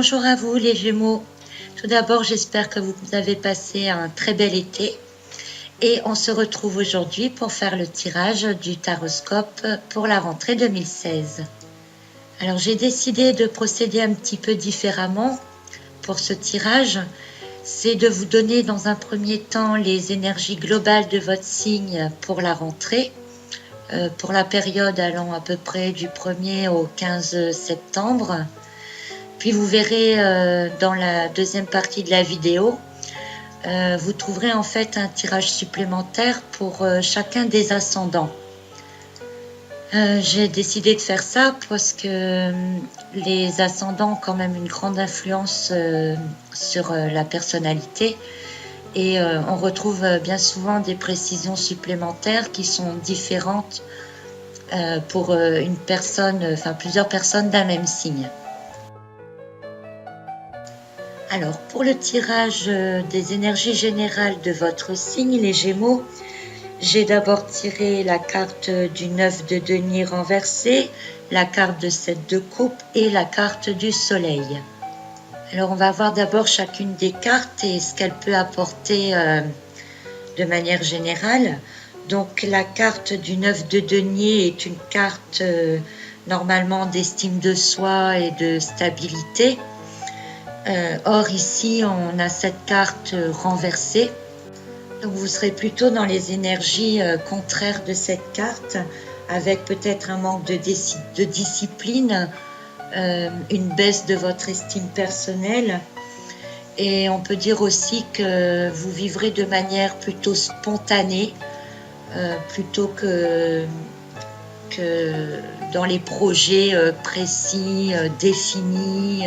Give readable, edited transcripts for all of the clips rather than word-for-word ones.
Bonjour à vous les Gémeaux. Tout d'abord, j'espère que vous avez passé un très bel été. Et on se retrouve aujourd'hui pour faire le tirage du taroscope pour la rentrée 2016. Alors j'ai décidé de procéder un petit peu différemment pour ce tirage. C'est de vous donner dans un premier temps les énergies globales de votre signe pour la rentrée, pour la période allant à peu près du 1er au 15 septembre. Puis vous verrez dans la deuxième partie de la vidéo, vous trouverez en fait un tirage supplémentaire pour chacun des ascendants. J'ai décidé de faire ça parce que les ascendants ont quand même une grande influence sur la personnalité et on retrouve bien souvent des précisions supplémentaires qui sont différentes pour une personne, enfin plusieurs personnes d'un même signe. Alors, pour le tirage des énergies générales de votre signe, les Gémeaux, j'ai d'abord tiré la carte du 9 de denier renversé, la carte de 7 de coupe et la carte du soleil. Alors, on va voir d'abord chacune des cartes et ce qu'elle peut apporter de manière générale. Donc, la carte du 9 de denier est une carte normalement d'estime de soi et de stabilité. Or ici on a cette carte renversée, donc vous serez plutôt dans les énergies contraires de cette carte, avec peut-être un manque de discipline, une baisse de votre estime personnelle, et on peut dire aussi que vous vivrez de manière plutôt spontanée, plutôt que dans les projets précis, définis.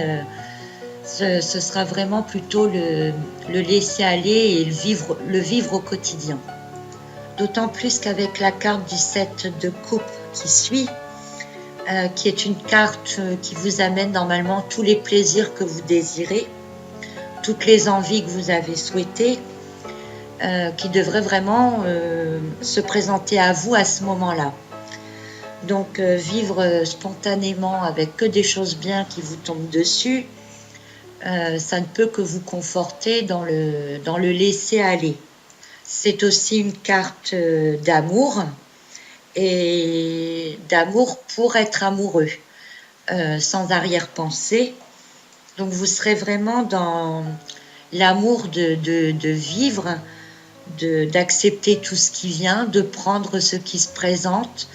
Ce sera vraiment plutôt le laisser aller et le vivre au quotidien. D'autant plus qu'avec la carte du 7 de coupe qui suit, qui est une carte qui vous amène normalement tous les plaisirs que vous désirez, toutes les envies que vous avez souhaitées, qui devraient vraiment se présenter à vous à ce moment-là. Donc vivre spontanément avec que des choses bien qui vous tombent dessus, ça ne peut que vous conforter dans le laisser aller. C'est aussi une carte d'amour et d'amour pour être amoureux, sans arrière-pensée. Donc vous serez vraiment dans l'amour de vivre, d'accepter tout ce qui vient, de prendre ce qui se présente,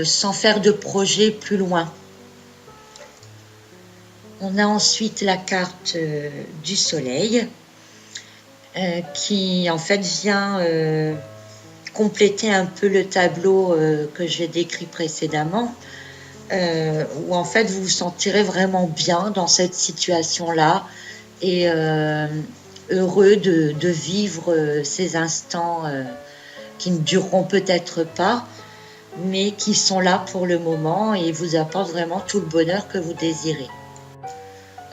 sans faire de projet plus loin. On a ensuite la carte du soleil qui en fait vient compléter un peu le tableau que j'ai décrit précédemment, où en fait vous vous sentirez vraiment bien dans cette situation-là et heureux de vivre ces instants qui ne dureront peut-être pas, mais qui sont là pour le moment et vous apportent vraiment tout le bonheur que vous désirez.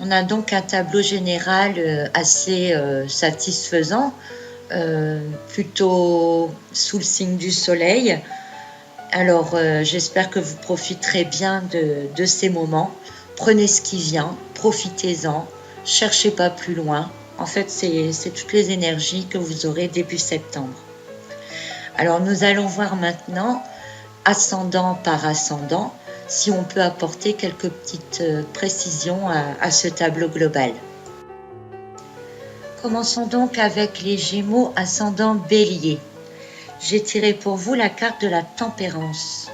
On a donc un tableau général assez satisfaisant, plutôt sous le signe du soleil. Alors j'espère que vous profiterez bien de ces moments. Prenez ce qui vient, profitez-en, cherchez pas plus loin. En fait, c'est toutes les énergies que vous aurez début septembre. Alors nous allons voir maintenant, ascendant par ascendant, si on peut apporter quelques petites précisions à ce tableau global. Commençons donc avec les Gémeaux ascendant Bélier. J'ai tiré pour vous la carte de la tempérance.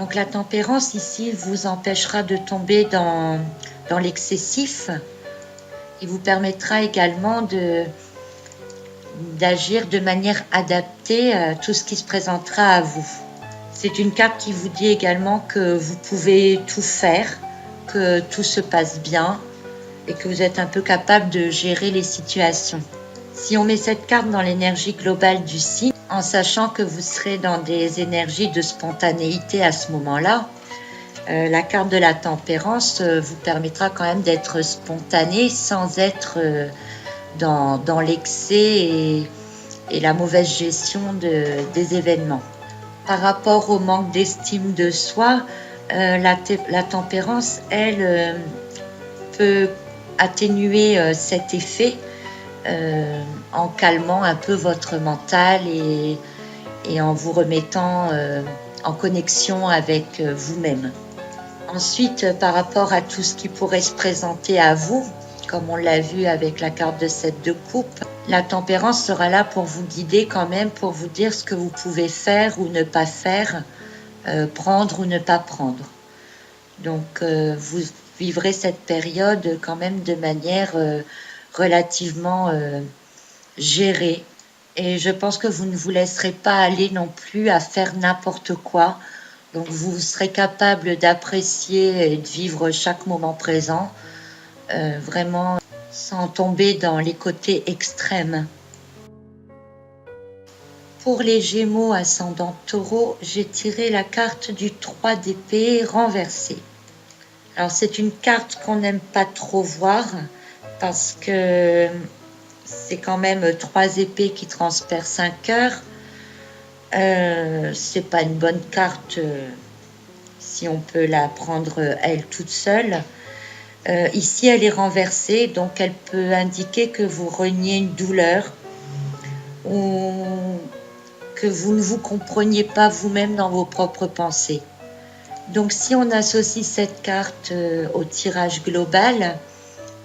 Donc la tempérance ici vous empêchera de tomber dans l'excessif et vous permettra également d'agir de manière adaptée à tout ce qui se présentera à vous. C'est une carte qui vous dit également que vous pouvez tout faire, que tout se passe bien et que vous êtes un peu capable de gérer les situations. Si on met cette carte dans l'énergie globale du signe, en sachant que vous serez dans des énergies de spontanéité à ce moment-là, la carte de la tempérance vous permettra quand même d'être spontané sans être dans l'excès et la mauvaise gestion des événements. Par rapport au manque d'estime de soi, la tempérance, elle, peut atténuer cet effet en calmant un peu votre mental et en vous remettant en connexion avec vous-même. Ensuite, par rapport à tout ce qui pourrait se présenter à vous, comme on l'a vu avec la carte de 7 de coupe, la tempérance sera là pour vous guider quand même, pour vous dire ce que vous pouvez faire ou ne pas faire, prendre ou ne pas prendre. Donc vous vivrez cette période quand même de manière relativement gérée. Et je pense que vous ne vous laisserez pas aller non plus à faire n'importe quoi. Donc vous serez capable d'apprécier et de vivre chaque moment présent, vraiment sans tomber dans les côtés extrêmes. Pour les Gémeaux ascendant Taureau, j'ai tiré la carte du 3 d'épée renversée. Alors c'est une carte qu'on n'aime pas trop voir parce que c'est quand même 3 épées qui transpercent 5 cœurs. C'est pas une bonne carte si on peut la prendre elle toute seule. Ici elle est renversée, donc elle peut indiquer que vous reniez une douleur ou que vous ne vous compreniez pas vous-même dans vos propres pensées. Donc si on associe cette carte au tirage global,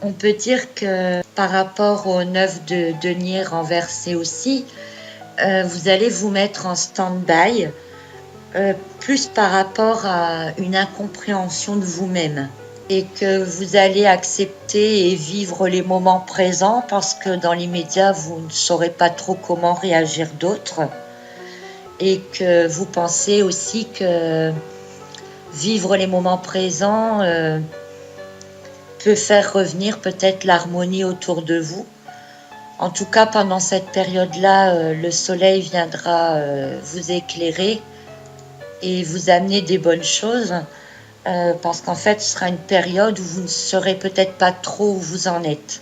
on peut dire que par rapport au 9 de denier renversé aussi, vous allez vous mettre en stand-by, plus par rapport à une incompréhension de vous-même. Et que vous allez accepter et vivre les moments présents parce que dans l'immédiat, vous ne saurez pas trop comment réagir d'autres. Et que vous pensez aussi que vivre les moments présents peut faire revenir peut-être l'harmonie autour de vous. En tout cas, pendant cette période-là, le soleil viendra vous éclairer et vous amener des bonnes choses parce qu'en fait, ce sera une période où vous ne saurez peut-être pas trop où vous en êtes.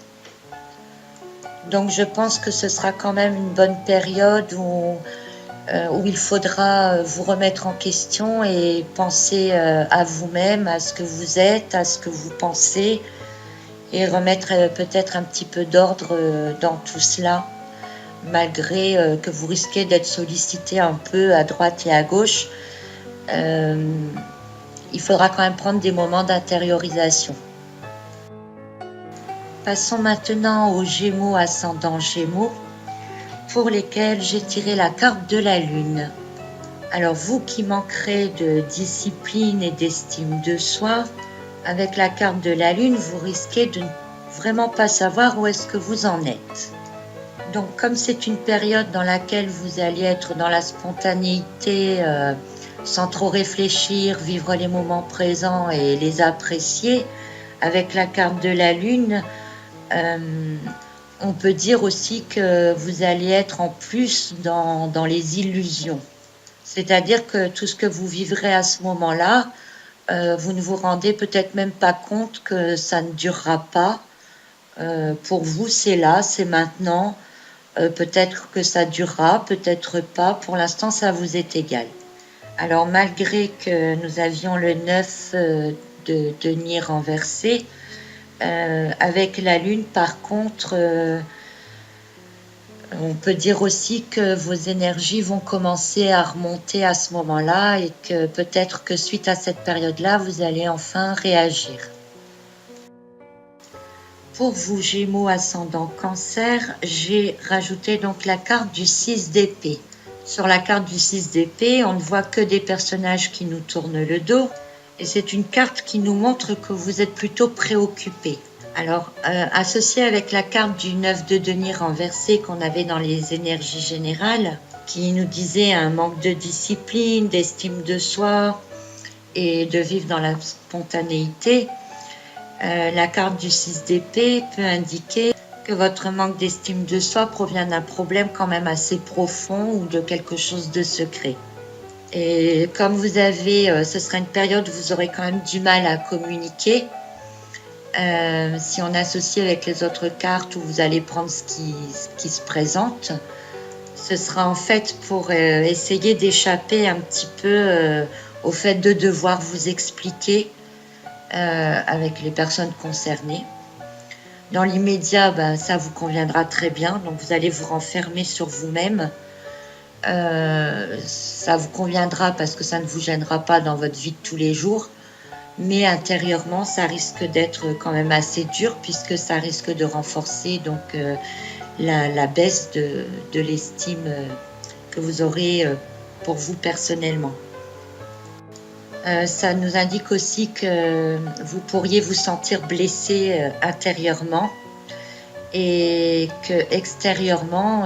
Donc, je pense que ce sera quand même une bonne période où il faudra vous remettre en question et penser à vous-même, à ce que vous êtes, à ce que vous pensez, et remettre peut-être un petit peu d'ordre dans tout cela, malgré que vous risquez d'être sollicité un peu à droite et à gauche. Il faudra quand même prendre des moments d'intériorisation. Passons maintenant aux Gémeaux ascendant Gémeaux, pour lesquels j'ai tiré la carte de la Lune. Alors vous qui manquerez de discipline et d'estime de soi, avec la carte de la Lune, vous risquez de ne vraiment pas savoir où est-ce que vous en êtes. Donc comme c'est une période dans laquelle vous allez être dans la spontanéité, sans trop réfléchir, vivre les moments présents et les apprécier, avec la carte de la Lune, on peut dire aussi que vous allez être en plus dans les illusions. C'est-à-dire que tout ce que vous vivrez à ce moment-là, vous ne vous rendez peut-être même pas compte que ça ne durera pas. Pour vous, c'est là, c'est maintenant. Peut-être que ça durera, peut-être pas. Pour l'instant, ça vous est égal. Alors, malgré que nous avions le 9 de denier renversé, avec la Lune, par contre, on peut dire aussi que vos énergies vont commencer à remonter à ce moment-là et que peut-être que suite à cette période-là, vous allez enfin réagir. Pour vous, Gémeaux ascendant Cancer, j'ai rajouté donc la carte du 6 d'épée. Sur la carte du 6 d'épée, on ne voit que des personnages qui nous tournent le dos et c'est une carte qui nous montre que vous êtes plutôt préoccupé. Alors, associé avec la carte du 9 de denier renversé qu'on avait dans les énergies générales, qui nous disait un manque de discipline, d'estime de soi et de vivre dans la spontanéité, la carte du 6 d'épée peut indiquer que votre manque d'estime de soi provient d'un problème quand même assez profond ou de quelque chose de secret. Et comme vous avez, ce sera une période où vous aurez quand même du mal à communiquer. Si on associe avec les autres cartes où vous allez prendre ce qui se présente, ce sera en fait pour essayer d'échapper un petit peu au fait de devoir vous expliquer avec les personnes concernées. Dans l'immédiat, ça vous conviendra très bien, donc vous allez vous renfermer sur vous-même. Ça vous conviendra parce que ça ne vous gênera pas dans votre vie de tous les jours, mais intérieurement, ça risque d'être quand même assez dur puisque ça risque de renforcer donc la baisse de l'estime que vous aurez pour vous personnellement. Ça nous indique aussi que vous pourriez vous sentir blessé intérieurement et que extérieurement,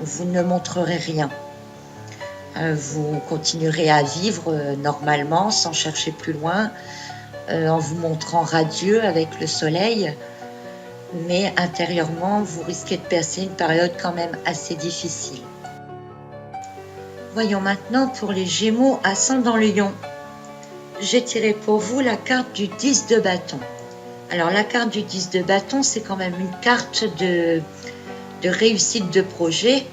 vous ne montrerez rien. Vous continuerez à vivre normalement, sans chercher plus loin, en vous montrant radieux avec le soleil, mais intérieurement, vous risquez de passer une période quand même assez difficile. Voyons maintenant pour les Gémeaux ascendant Lion. J'ai tiré pour vous la carte du 10 de bâton. Alors la carte du 10 de bâton, c'est quand même une carte de réussite de projet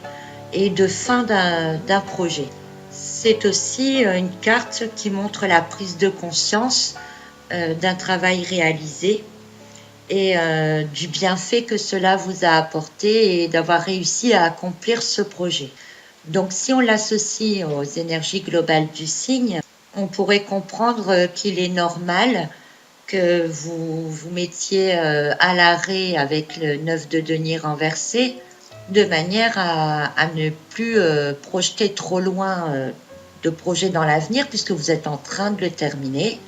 et de fin d'un projet. C'est aussi une carte qui montre la prise de conscience d'un travail réalisé et du bienfait que cela vous a apporté et d'avoir réussi à accomplir ce projet. Donc si on l'associe aux énergies globales du signe, on pourrait comprendre qu'il est normal que vous vous mettiez à l'arrêt avec le 9 de denier renversé, de manière à ne plus projeter trop loin de projet dans l'avenir, puisque vous êtes en train de le terminer,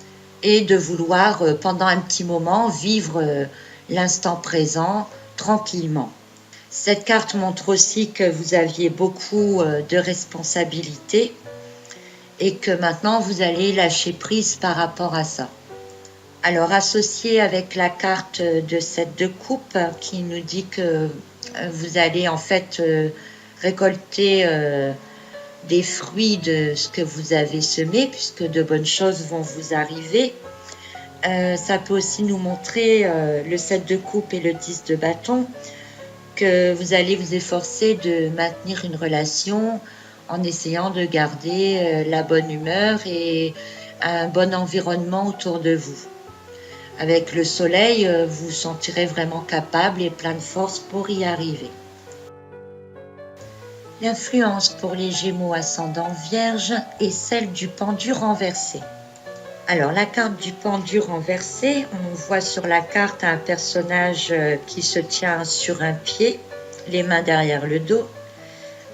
et de vouloir pendant un petit moment vivre l'instant présent tranquillement. Cette carte montre aussi que vous aviez beaucoup de responsabilités et que maintenant vous allez lâcher prise par rapport à ça. Alors associé avec la carte de 7 de coupe qui nous dit que vous allez en fait récolter des fruits de ce que vous avez semé, puisque de bonnes choses vont vous arriver. Ça peut aussi nous montrer le 7 de coupe et le 10 de bâton, que vous allez vous efforcer de maintenir une relation en essayant de garder la bonne humeur et un bon environnement autour de vous. Avec le soleil, vous vous sentirez vraiment capable et plein de force pour y arriver. L'influence pour les Gémeaux ascendant Vierge est celle du pendu renversé. Alors la carte du pendu renversé, on voit sur la carte un personnage qui se tient sur un pied, les mains derrière le dos,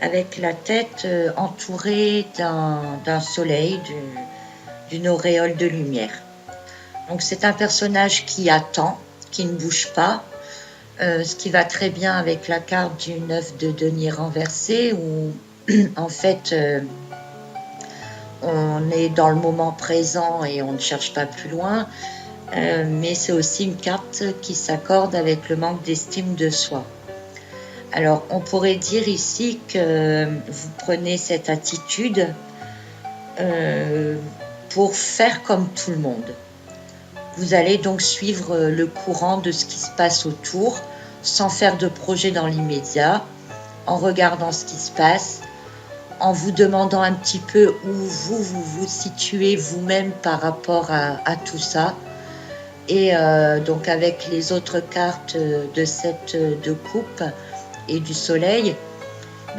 avec la tête entourée d'un soleil, d'une auréole de lumière. Donc c'est un personnage qui attend, qui ne bouge pas, ce qui va très bien avec la carte du 9 de denier renversé où en fait on est dans le moment présent et on ne cherche pas plus loin, mais c'est aussi une carte qui s'accorde avec le manque d'estime de soi. Alors on pourrait dire ici que vous prenez cette attitude pour faire comme tout le monde. Vous allez donc suivre le courant de ce qui se passe autour, sans faire de projet dans l'immédiat, en regardant ce qui se passe, en vous demandant un petit peu où vous situez vous-même par rapport à tout ça. Et donc avec les autres cartes de cette de coupe et du soleil,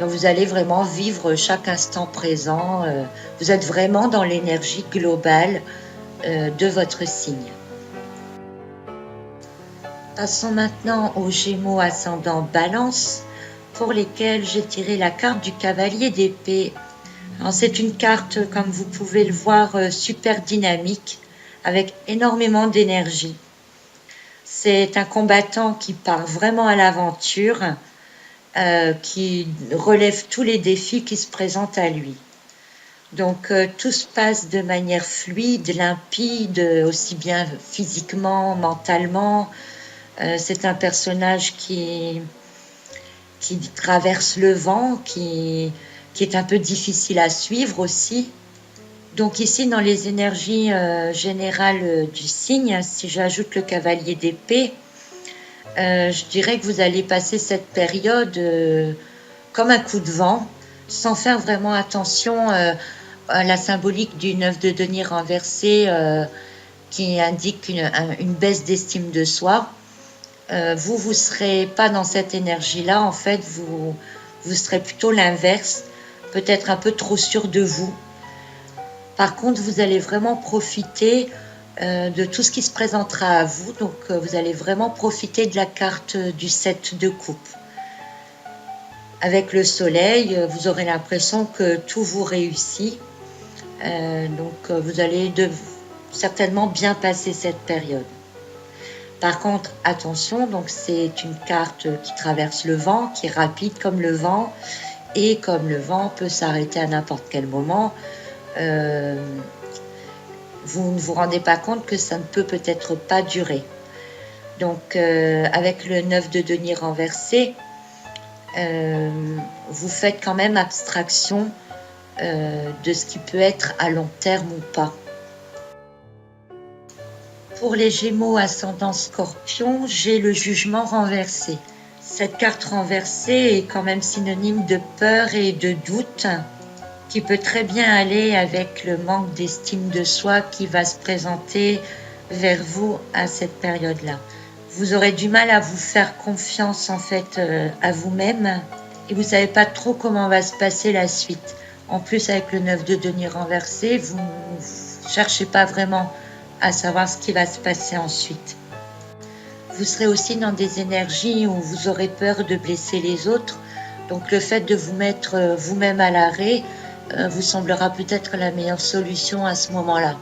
donc vous allez vraiment vivre chaque instant présent. Vous êtes vraiment dans l'énergie globale de votre signe. Passons maintenant aux Gémeaux ascendant Balance, pour lesquels j'ai tiré la carte du cavalier d'épée. C'est une carte, comme vous pouvez le voir, super dynamique, avec énormément d'énergie. C'est un combattant qui part vraiment à l'aventure, qui relève tous les défis qui se présentent à lui. Donc tout se passe de manière fluide, limpide, aussi bien physiquement, mentalement. C'est un personnage qui traverse le vent, qui est un peu difficile à suivre aussi. Donc ici, dans les énergies générales du signe, si j'ajoute le cavalier d'épée, je dirais que vous allez passer cette période comme un coup de vent, sans faire vraiment attention à la symbolique du 9 de denier renversé qui indique une baisse d'estime de soi. vous serez pas dans cette énergie-là. En fait, vous serez plutôt l'inverse, peut-être un peu trop sûr de vous. Par contre, vous allez vraiment profiter de tout ce qui se présentera à vous. Donc, vous allez vraiment profiter de la carte du 7 de coupe. Avec le soleil, vous aurez l'impression que tout vous réussit. Donc, vous allez certainement bien passer cette période. Par contre, attention, donc c'est une carte qui traverse le vent, qui est rapide comme le vent, et comme le vent peut s'arrêter à n'importe quel moment, vous ne vous rendez pas compte que ça ne peut peut-être pas durer. Donc, avec le 9 de denier renversé, vous faites quand même abstraction de ce qui peut être à long terme ou pas. Pour les Gémeaux ascendant Scorpion, j'ai le jugement renversé. Cette carte renversée est quand même synonyme de peur et de doute, qui peut très bien aller avec le manque d'estime de soi qui va se présenter vers vous à cette période-là. Vous aurez du mal à vous faire confiance en fait à vous-même et vous ne savez pas trop comment va se passer la suite. En plus, avec le 9 de denier renversé, vous ne cherchez pas vraiment à savoir ce qui va se passer ensuite. Vous serez aussi dans des énergies où vous aurez peur de blesser les autres. Donc le fait de vous mettre vous-même à l'arrêt vous semblera peut-être la meilleure solution à ce moment-là.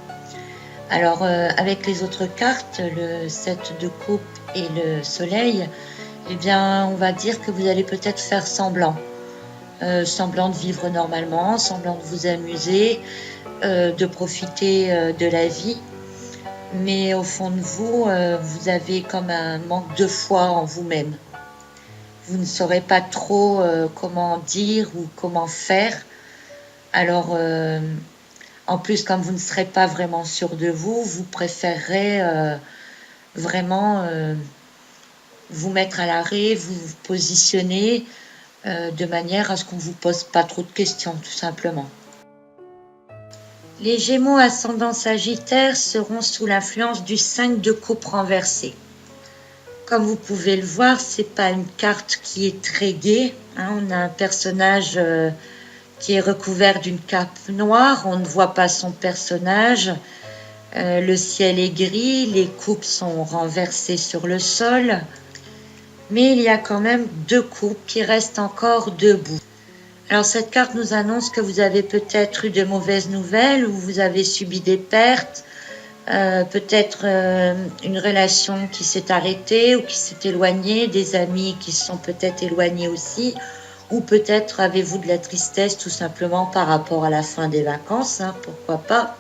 Alors avec les autres cartes, le 7 de coupe et le soleil, eh bien on va dire que vous allez peut-être faire semblant. Semblant de vivre normalement, semblant de vous amuser, de profiter de la vie. Mais au fond de vous, vous avez comme un manque de foi en vous-même. Vous ne saurez pas trop comment dire ou comment faire. Alors, en plus, comme vous ne serez pas vraiment sûr de vous, vous préférerez vraiment vous mettre à l'arrêt, vous positionner de manière à ce qu'on ne vous pose pas trop de questions, tout simplement. Les Gémeaux ascendant Sagittaire seront sous l'influence du 5 de coupe renversé. Comme vous pouvez le voir, c'est pas une carte qui est très gaie. On a un personnage qui est recouvert d'une cape noire. On ne voit pas son personnage. Le ciel est gris, les coupes sont renversées sur le sol. Mais il y a quand même 2 coupes qui restent encore debout. Alors cette carte nous annonce que vous avez peut-être eu de mauvaises nouvelles ou vous avez subi des pertes, peut-être une relation qui s'est arrêtée ou qui s'est éloignée, des amis qui se sont peut-être éloignés aussi, ou peut-être avez-vous de la tristesse tout simplement par rapport à la fin des vacances, pourquoi pas.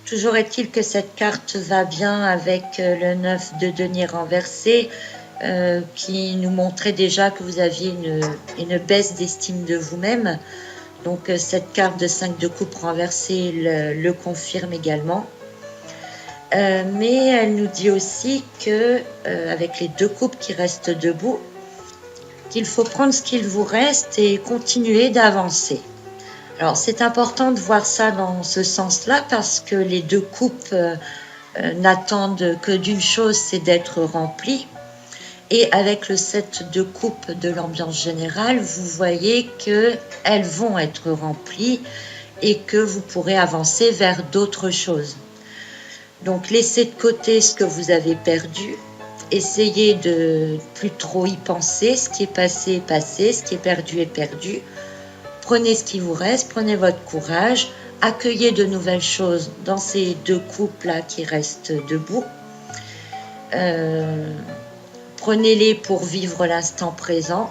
Toujours est-il que cette carte va bien avec le 9 de denier renversé, qui nous montrait déjà que vous aviez une baisse d'estime de vous-même. Donc cette carte de 5 de coupe renversée le confirme également. Mais elle nous dit aussi que avec les 2 coupes qui restent debout, qu'il faut prendre ce qu'il vous reste et continuer d'avancer. Alors c'est important de voir ça dans ce sens-là parce que les 2 coupes n'attendent que d'une chose, c'est d'être remplies. Et avec le 7 de coupe de l'ambiance générale, vous voyez qu'elles vont être remplies et que vous pourrez avancer vers d'autres choses. Donc laissez de côté ce que vous avez perdu, essayez de plus trop y penser, ce qui est passé est passé, ce qui est perdu. Prenez ce qui vous reste, prenez votre courage, accueillez de nouvelles choses dans ces 2 coupes-là qui restent debout. Prenez-les pour vivre l'instant présent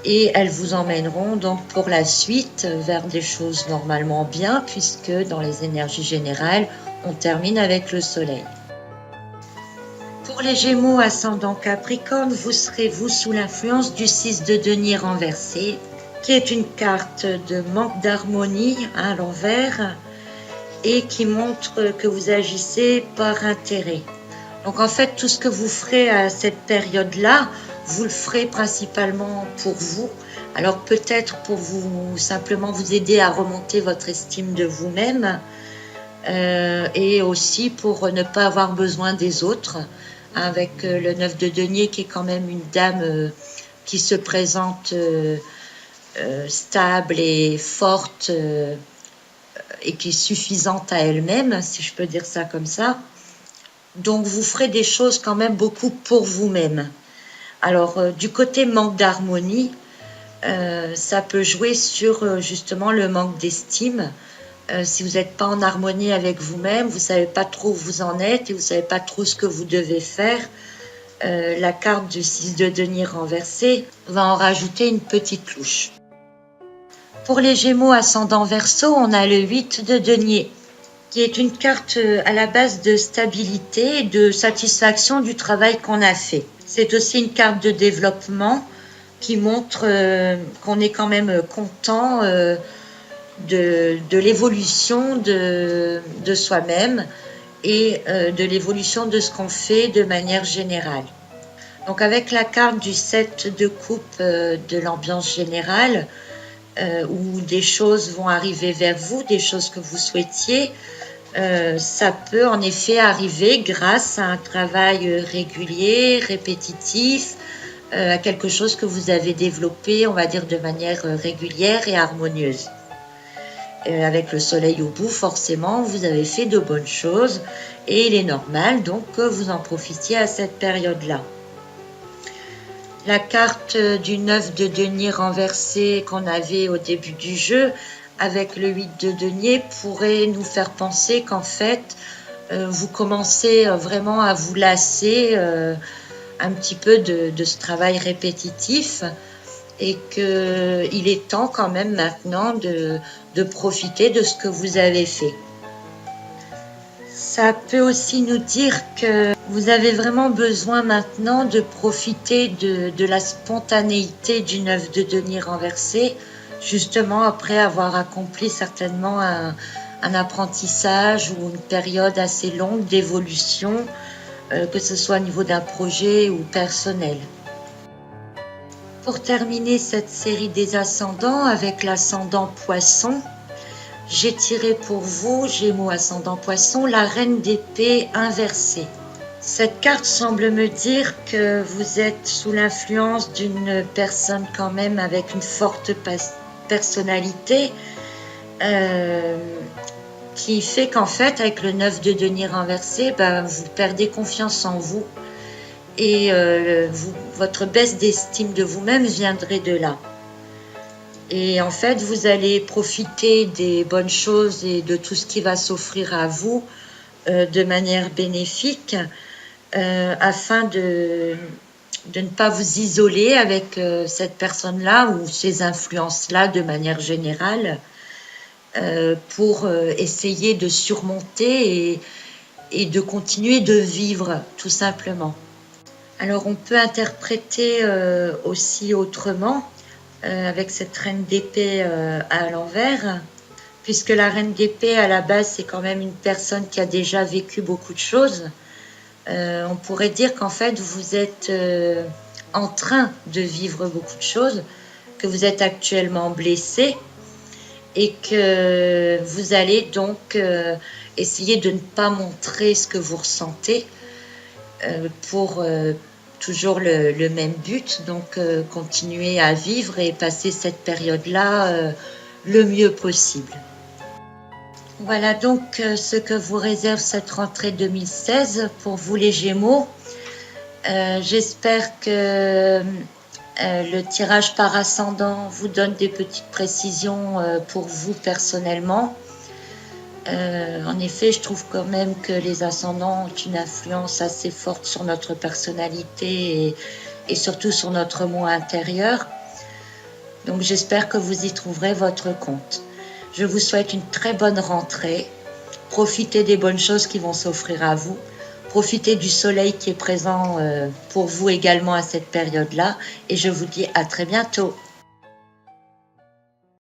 et elles vous emmèneront donc pour la suite vers des choses normalement bien puisque dans les énergies générales, on termine avec le soleil. Pour les Gémeaux ascendant Capricorne, vous serez sous l'influence du 6 de denier renversé qui est une carte de manque d'harmonie à l'envers et qui montre que vous agissez par intérêt. Donc en fait, tout ce que vous ferez à cette période-là, vous le ferez principalement pour vous. Alors peut-être pour vous simplement vous aider à remonter votre estime de vous-même et aussi pour ne pas avoir besoin des autres. avec le 9 de denier qui est quand même une dame qui se présente stable et forte et qui est suffisante à elle-même, si je peux dire ça comme ça. Donc vous ferez des choses quand même beaucoup pour vous-même. Alors du côté manque d'harmonie, ça peut jouer sur justement le manque d'estime. Si vous n'êtes pas en harmonie avec vous-même, vous ne savez pas trop où vous en êtes et vous ne savez pas trop ce que vous devez faire, la carte du 6 de denier renversé va en rajouter une petite louche. Pour les Gémeaux ascendant Verseau, on a le 8 de denier, qui est une carte à la base de stabilité et de satisfaction du travail qu'on a fait. C'est aussi une carte de développement qui montre qu'on est quand même content de l'évolution de soi-même et de l'évolution de ce qu'on fait de manière générale. Donc avec la carte du 7 de coupe de l'ambiance générale, où des choses vont arriver vers vous, des choses que vous souhaitiez, ça peut en effet arriver grâce à un travail régulier, répétitif, à quelque chose que vous avez développé, on va dire, de manière régulière et harmonieuse. Avec le soleil au bout, forcément, vous avez fait de bonnes choses et il est normal donc que vous en profitiez à cette période-là. La carte du 9 de denier renversé qu'on avait au début du jeu, avec le 8 de denier, pourrait nous faire penser qu'en fait, vous commencez vraiment à vous lasser un petit peu de ce travail répétitif et qu'il est temps quand même maintenant de profiter de ce que vous avez fait. Ça peut aussi nous dire que vous avez vraiment besoin maintenant de profiter de la spontanéité du 9 de denier renversé, justement après avoir accompli certainement un apprentissage ou une période assez longue d'évolution, que ce soit au niveau d'un projet ou personnel. Pour terminer cette série des ascendants avec l'ascendant Poisson, j'ai tiré pour vous, Gémeaux ascendant Poisson, la reine d'épée inversée. Cette carte semble me dire que vous êtes sous l'influence d'une personne quand même avec une forte personnalité qui fait qu'en fait, avec le 9 de denier renversé, vous perdez confiance en vous et votre baisse d'estime de vous-même viendrait de là. Et en fait, vous allez profiter des bonnes choses et de tout ce qui va s'offrir à vous de manière bénéfique afin de ne pas vous isoler avec cette personne-là ou ces influences-là de manière générale pour essayer de surmonter et de continuer de vivre tout simplement. Alors on peut interpréter aussi autrement avec cette reine d'épée à l'envers, puisque la reine d'épée à la base c'est quand même une personne qui a déjà vécu beaucoup de choses. On pourrait dire qu'en fait vous êtes en train de vivre beaucoup de choses, que vous êtes actuellement blessé et que vous allez donc essayer de ne pas montrer ce que vous ressentez pour toujours le même but, donc continuer à vivre et passer cette période-là le mieux possible. Voilà donc ce que vous réserve cette rentrée 2016 pour vous les Gémeaux. J'espère que le tirage par ascendant vous donne des petites précisions pour vous personnellement. En effet, je trouve quand même que les ascendants ont une influence assez forte sur notre personnalité et surtout sur notre moi intérieur. Donc j'espère que vous y trouverez votre compte. Je vous souhaite une très bonne rentrée. Profitez des bonnes choses qui vont s'offrir à vous. Profitez du soleil qui est présent pour vous également à cette période-là. Et je vous dis à très bientôt.